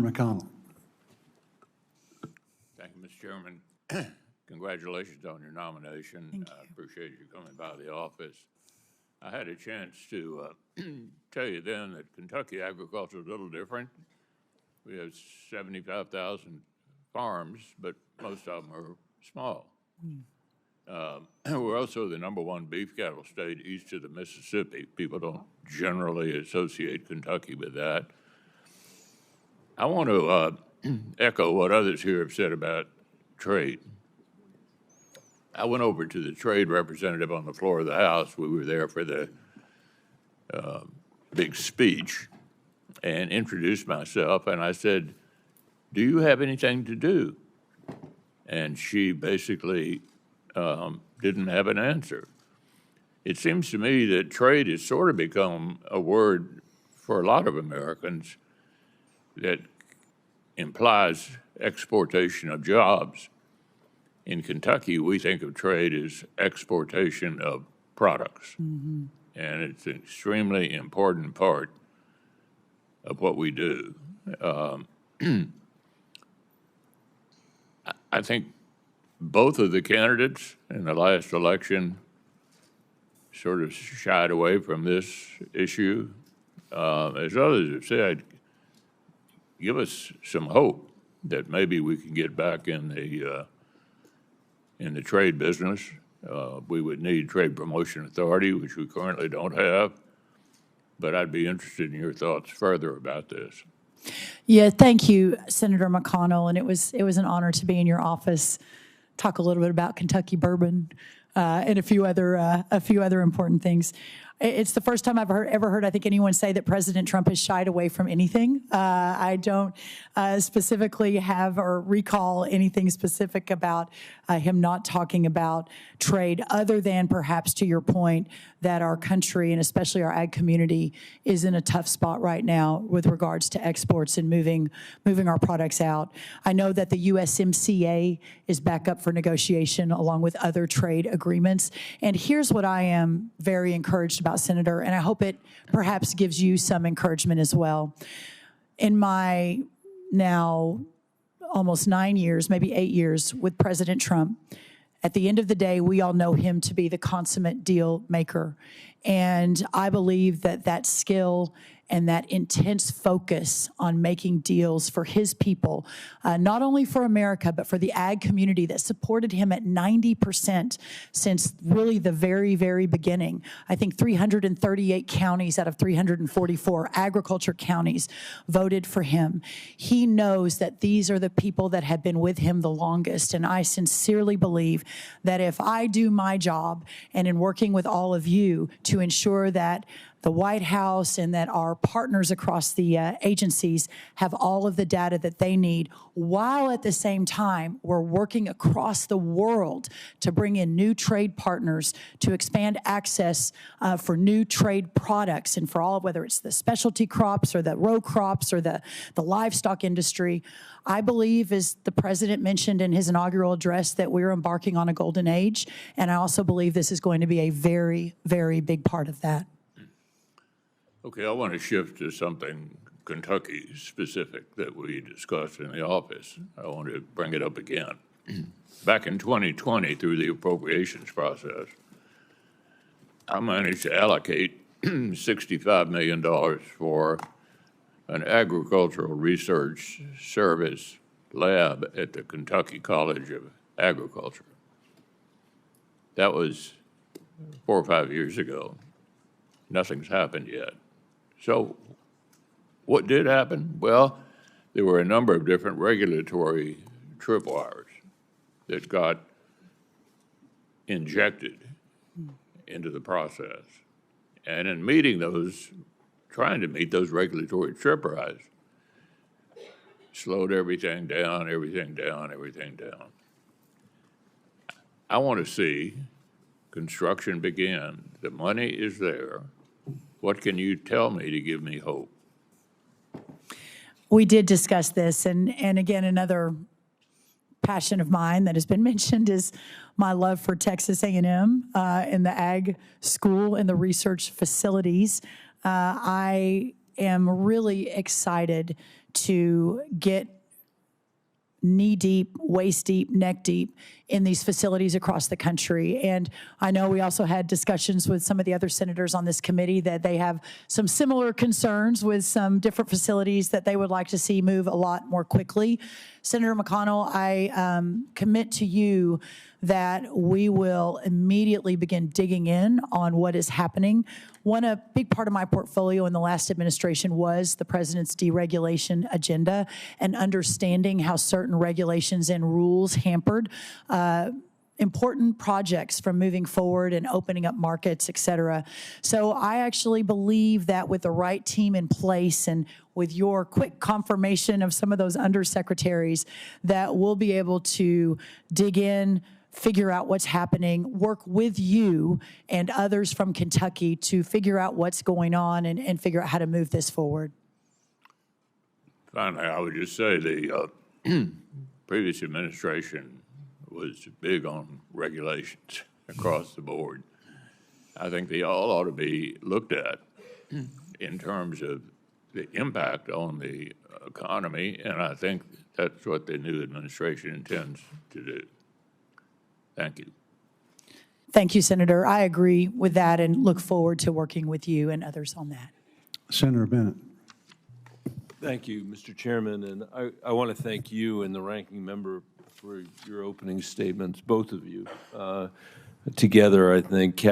McConnell. Thank you, Mr. Chairman. Congratulations on your nomination. I appreciate you coming by the office. I had a chance to tell you then that Kentucky agriculture is a little different. We have 75,000 farms, but most of them are small. We're also the #1 beef cattle state east of the Mississippi. People don't generally associate Kentucky with that. I want to echo what others here have said about trade. I went over to the trade representative on the floor of the House. We were there for the big speech and introduced myself, and I said, "Do you have anything to do?" And she basically didn't have an answer. It seems to me that trade has sort of become a word for a lot of Americans that implies exportation of jobs. In Kentucky, we think of trade as exportation of products, and it's an extremely important part of what we do. I think both of the candidates in the last election sort of shied away from this issue. As others have said, give us some hope that maybe we can get back in the trade business. We would need Trade Promotion Authority, which we currently don't have, but I'd be interested in your thoughts further about this. Yeah, thank you, Senator McConnell, and it was an honor to be in your office, talk a little bit about Kentucky bourbon and a few other important things. It's the first time I've ever heard, I think, anyone say that President Trump has shied away from anything. I don't specifically have or recall anything specific about him not talking about trade, other than perhaps to your point that our country and especially our ag community is in a tough spot right now with regards to exports and moving our products out. I know that the USMCA is back up for negotiation along with other trade agreements. And here's what I am very encouraged about, Senator, and I hope it perhaps gives you some encouragement as well. In my now almost 9 years, maybe 8 years with President Trump, at the end of the day, we all know him to be the consummate deal maker. And I believe that that skill and that intense focus on making deals for his people, not only for America, but for the ag community that supported him at 90% since really the very, very beginning. I think 338 counties out of 344 agriculture counties voted for him. He knows that these are the people that have been with him the longest. And I sincerely believe that if I do my job and in working with all of you to ensure that the White House and that our partners across the agencies have all of the data that they need, while at the same time we're working across the world to bring in new trade partners, to expand access for new trade products and for all, whether it's the specialty crops or the row crops or the livestock industry. I believe, as the president mentioned in his inaugural address, that we're embarking on a golden age, and I also believe this is going to be a very, very big part of that. Okay, I want to shift to something Kentucky specific that we discussed in the office. I want to bring it up again. Back in 2020, through the appropriations process, I managed to allocate $65 million for an agricultural research service lab at the Kentucky College of Agriculture. That was 4 or 5 years ago. Nothing's happened yet. So what did happen? Well, there were a number of different regulatory tripwires that got injected into the process. And in trying to meet those regulatory tripwires, slowed everything down. I want to see construction begin. The money is there. What can you tell me to give me hope? We did discuss this, and again, another passion of mine that has been mentioned is my love for Texas A&M and the ag school and the research facilities. I am really excited to get knee deep, waist deep, neck deep in these facilities across the country. And I know we also had discussions with some of the other senators on this committee that they have some similar concerns with some different facilities that they would like to see move a lot more quickly. Senator McConnell, I commit to you that we will immediately begin digging in on what is happening. A big part of my portfolio in the last administration was the president's deregulation agenda and understanding how certain regulations and rules hampered important projects from moving forward and opening up markets, et cetera. So I actually believe that with the right team in place and with your quick confirmation of some of those undersecretaries, that we'll be able to dig in, figure out what's happening, work with you and others from Kentucky to figure out what's going on and figure out how to move this forward. Finally, I would just say the previous administration was big on regulations across the board. I think they all ought to be looked at in terms of the impact on the economy, and I think that's what the new administration intends to do. Thank you. Thank you, Senator. I agree with that and look forward to working with you and others on that. Senator Bennett. Thank you, Mr. Chairman, and I want to thank you and the ranking member for your opening statements, both of you. Together, I think,